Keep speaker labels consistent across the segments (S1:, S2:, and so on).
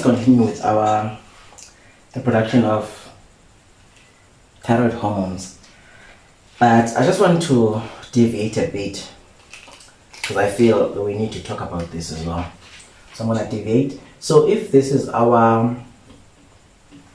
S1: Continue with the production of thyroid hormones, but I just want to deviate a bit because I feel we need to talk about this as well. So I'm going to deviate. So if this is our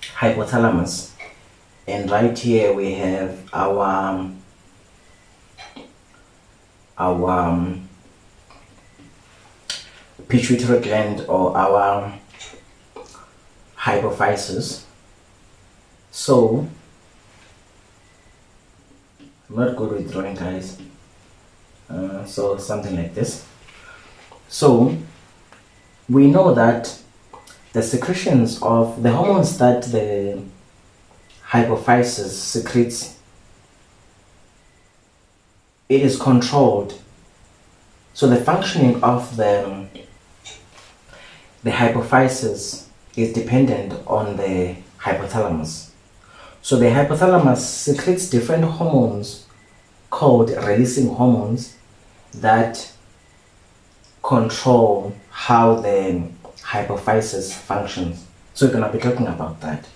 S1: hypothalamus, and right here we have our pituitary gland, or our hypophysis. So I'm not good with drawing, guys. So something like this. So we know that the secretions of the hormones that the hypophysis secretes, it is controlled. So the functioning of the hypophysis is dependent on the hypothalamus. So the hypothalamus secretes different hormones called releasing hormones that control how the hypophysis functions. So we're going to be talking about that.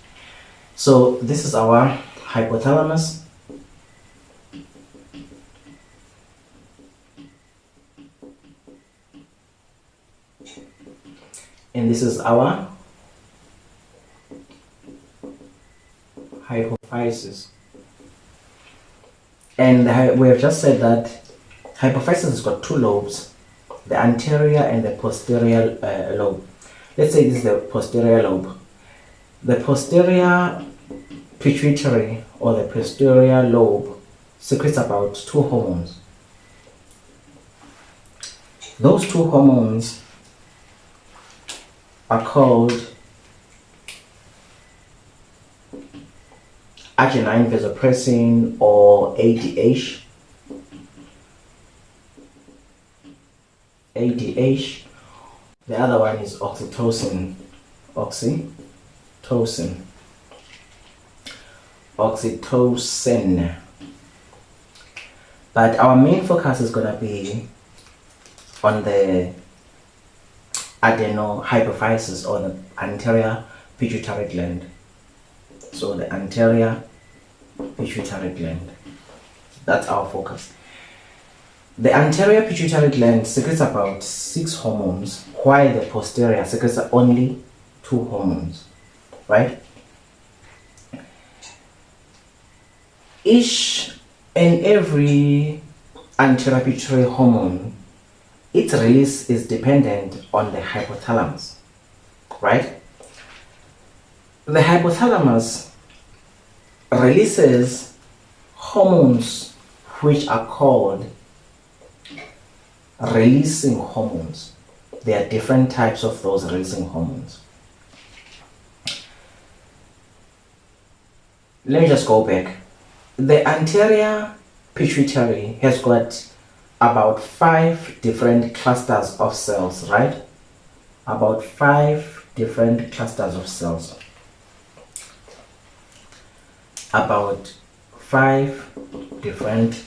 S1: So this is our hypothalamus. And this is our hypophysis. And we have just said that hypophysis has got two lobes, the anterior and the posterior lobe. Let's say this is the posterior lobe. The posterior pituitary, or the posterior lobe, secretes about two hormones. Those two hormones are called arginine vasopressin, or ADH. ADH. The other one is oxytocin. Oxytocin. But our main focus is going to be on the adenohypophysis, or the anterior pituitary gland. So the anterior pituitary gland, that's our focus. The anterior pituitary gland secretes about 6 hormones, while the posterior secretes only 2 hormones, right? Each and every anterior pituitary hormone, its release is dependent on the hypothalamus, right? The hypothalamus releases hormones which are called releasing hormones. There are different types of those releasing hormones. Let me just go back. The anterior pituitary has got about 5 different clusters of cells, right? About 5 different clusters of cells. About 5 different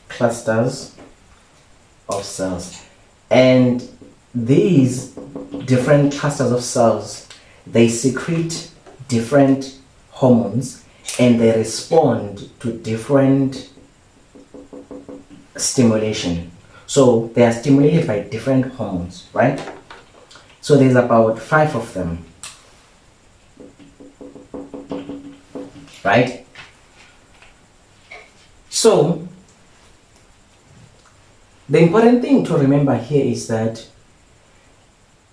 S1: clusters of cells. And these different clusters of cells, they secrete different hormones, and they respond to different stimulation. So they are stimulated by different hormones, right? So there's about 5 of them, right? So the important thing to remember here is that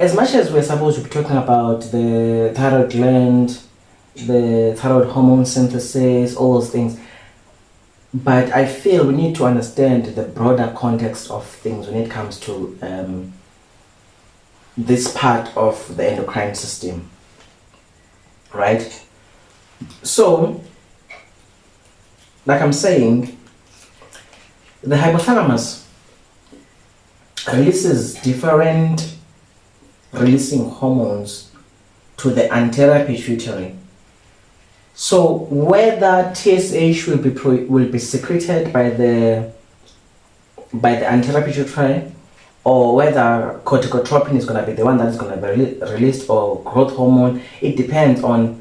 S1: as much as we're supposed to be talking about the thyroid gland, the thyroid hormone synthesis, all those things, but I feel we need to understand the broader context of things when it comes to this part of the endocrine system, right? So, like I'm saying, the hypothalamus releases different releasing hormones to the anterior pituitary. So whether TSH will be secreted by the anterior pituitary, or whether corticotropin is going to be the one that is going to be released, or growth hormone. It depends on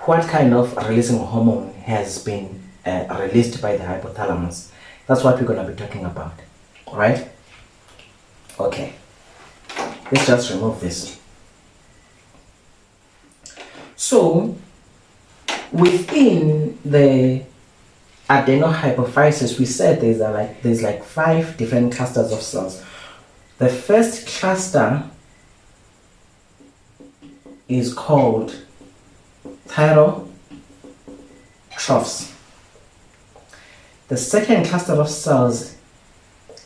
S1: what kind of releasing hormone has been released by the hypothalamus. That's what we're going to be talking about. All right? Okay. Let's just remove this. So, within the adenohypophysis, we said there's like 5 different clusters of cells. The first cluster is called thyrotrophs. The second cluster of cells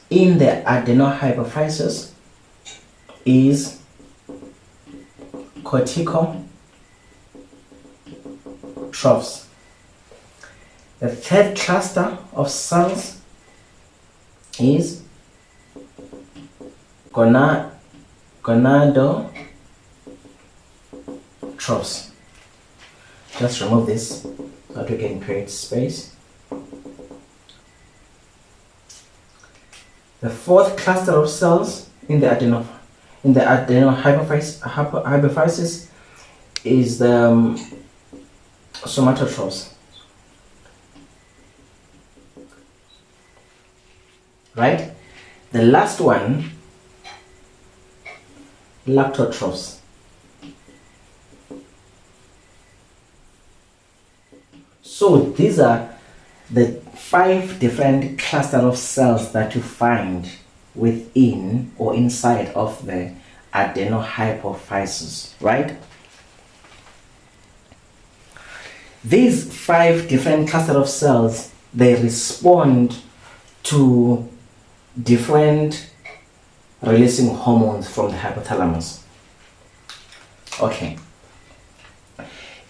S1: in the adenohypophysis is corticotrophs. The third cluster of cells is gonadotrophs. Just remove this so that we can create space. The fourth cluster of cells in the adenohypophysis is the somatotrophs. Right? The last one, lactotrophs. So these are the 5 different clusters of cells that you find within or inside of the adenohypophysis, right? These 5 different clusters of cells, they respond to different releasing hormones from the hypothalamus. Okay.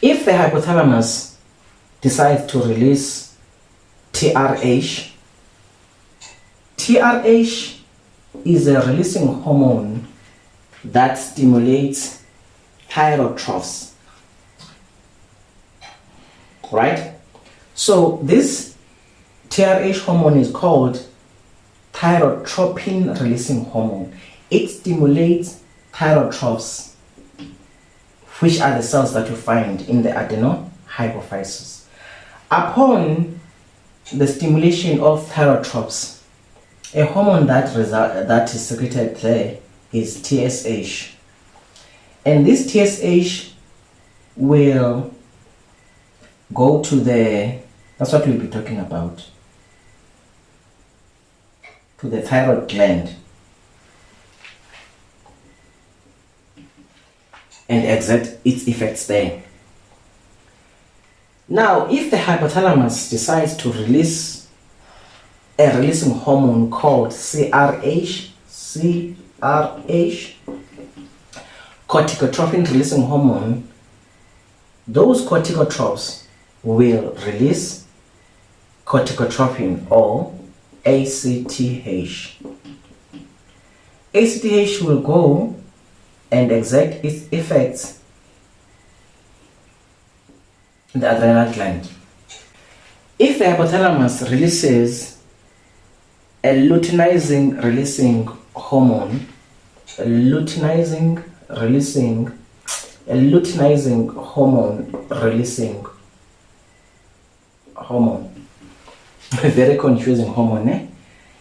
S1: If the hypothalamus decides to release TRH, TRH is a releasing hormone that stimulates thyrotrophs, right? So this TRH hormone is called thyrotropin releasing hormone. It stimulates thyrotrophs, which are the cells that you find in the adenohypophysis. Upon the stimulation of thyrotrophs, a hormone that is secreted there is TSH, and this TSH will go to the, that's what we'll be talking about, to the thyroid gland and exert its effects there. Now, if the hypothalamus decides to release a releasing hormone called CRH, corticotropin releasing hormone, those corticotrophs will release corticotropin or ACTH. ACTH will go and exert its effects in the adrenal gland. If the hypothalamus releases a luteinizing releasing hormone, a luteinizing hormone releasing hormone, a very confusing hormone, eh?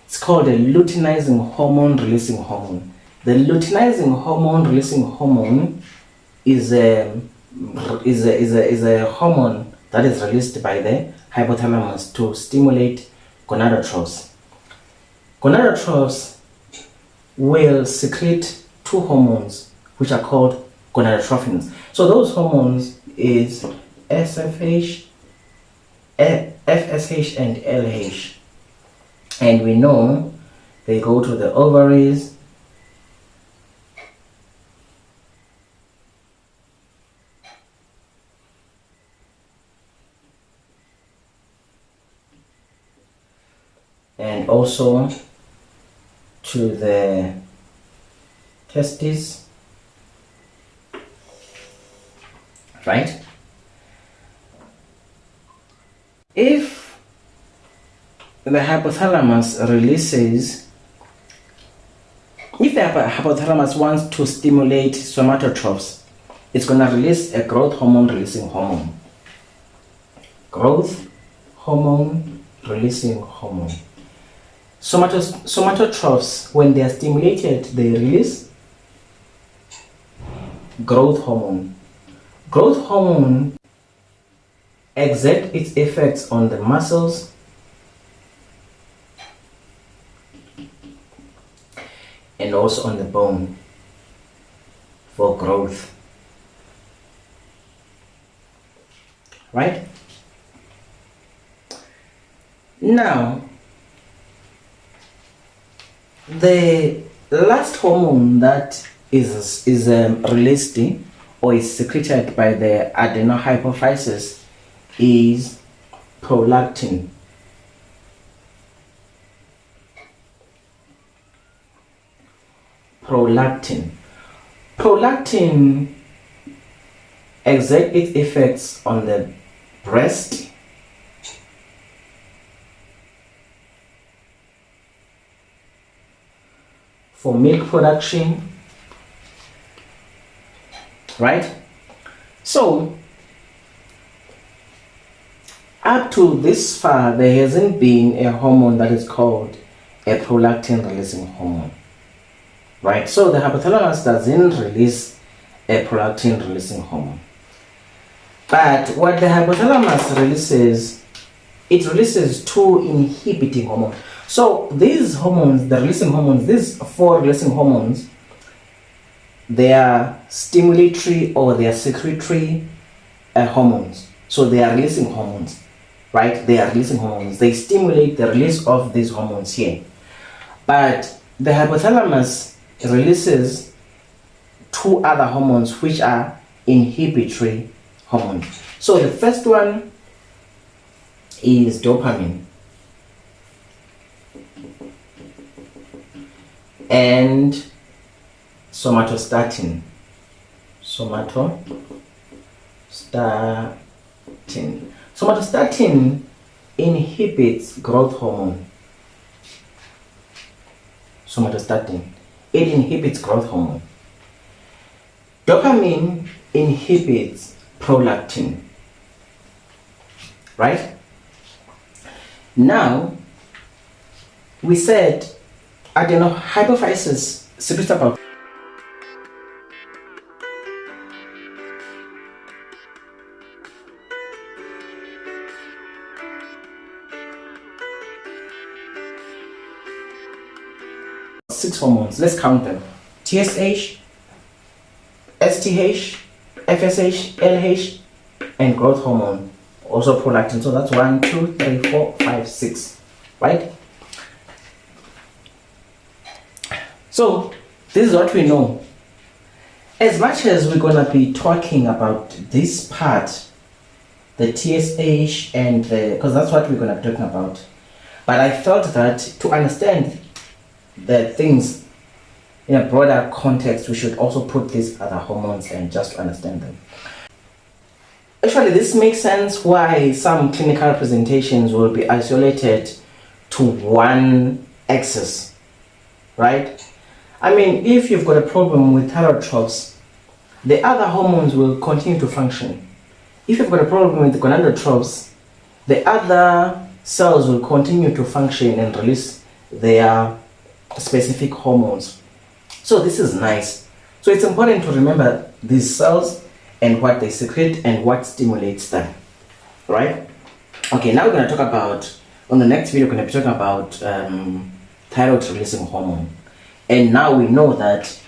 S1: It's called a luteinizing hormone releasing hormone. The luteinizing hormone releasing hormone is a hormone that is released by the hypothalamus to stimulate gonadotrophs. Gonadotrophs will secrete 2 hormones which are called gonadotropins. So those hormones is FSH and LH, and we know they go to the ovaries, and also to the testes, right? If the hypothalamus releases, if the hypothalamus wants to stimulate somatotrophs, it's going to release a growth hormone releasing hormone. Growth hormone releasing hormone. Somatotrophs, when they are stimulated, they release growth hormone. Growth hormone exerts its effects on the muscles and also on the bone for growth. Right? Now, the last hormone that is released or is secreted by the adenohypophysis is prolactin. Prolactin exerts its effects on the breast, for milk production, right? So up to this far, there hasn't been a hormone that is called a prolactin releasing hormone, right? So the hypothalamus doesn't release a prolactin releasing hormone, but what the hypothalamus releases, it releases two inhibiting hormones. So these hormones, the releasing hormones, these four releasing hormones, they are stimulatory or they are secretory hormones. So they are releasing hormones, right? They are releasing hormones. They stimulate the release of these hormones here. But the hypothalamus releases two other hormones which are inhibitory hormones. So the first one is dopamine and somatostatin. Somatostatin inhibits growth hormone. It inhibits growth hormone. Dopamine inhibits prolactin. Right? Now, we said adenohypophysis secretes about 6 hormones. Let's count them: TSH, STH, FSH, LH, and growth hormone, also prolactin. So that's 1, 2, 3, 4, 5, 6, right? So this is what we know. As much as we're going to be talking about this part, the TSH and the, because that's what we're going to be talking about, but I felt that to understand the things in a broader context, we should also put these other hormones and just understand them. Actually, this makes sense why some clinical presentations will be isolated to one axis, right? I mean, if you've got a problem with thyrotrophs, the other hormones will continue to function. If you've got a problem with gonadotrophs, the other cells will continue to function and release their specific hormones. So this is nice. So it's important to remember these cells and what they secrete and what stimulates them, right? Okay, now we're going to talk about, on the next video, we're going to be talking about thyroid releasing hormone. And now we know that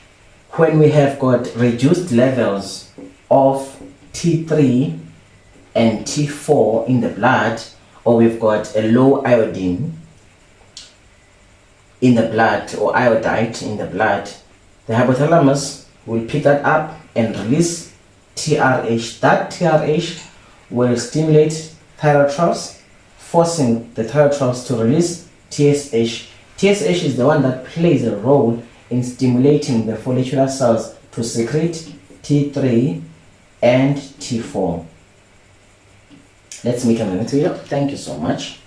S1: when we have got reduced levels of T3 and T4 in the blood, or we've got a low iodine in the blood or iodide in the blood, the hypothalamus will pick that up and release TRH. That TRH will stimulate thyrotrophs, forcing the thyrotrophs to release TSH. TSH is the one that plays a role in stimulating the follicular cells to secrete T3 and T4. Let's meet on the next video. Thank you so much.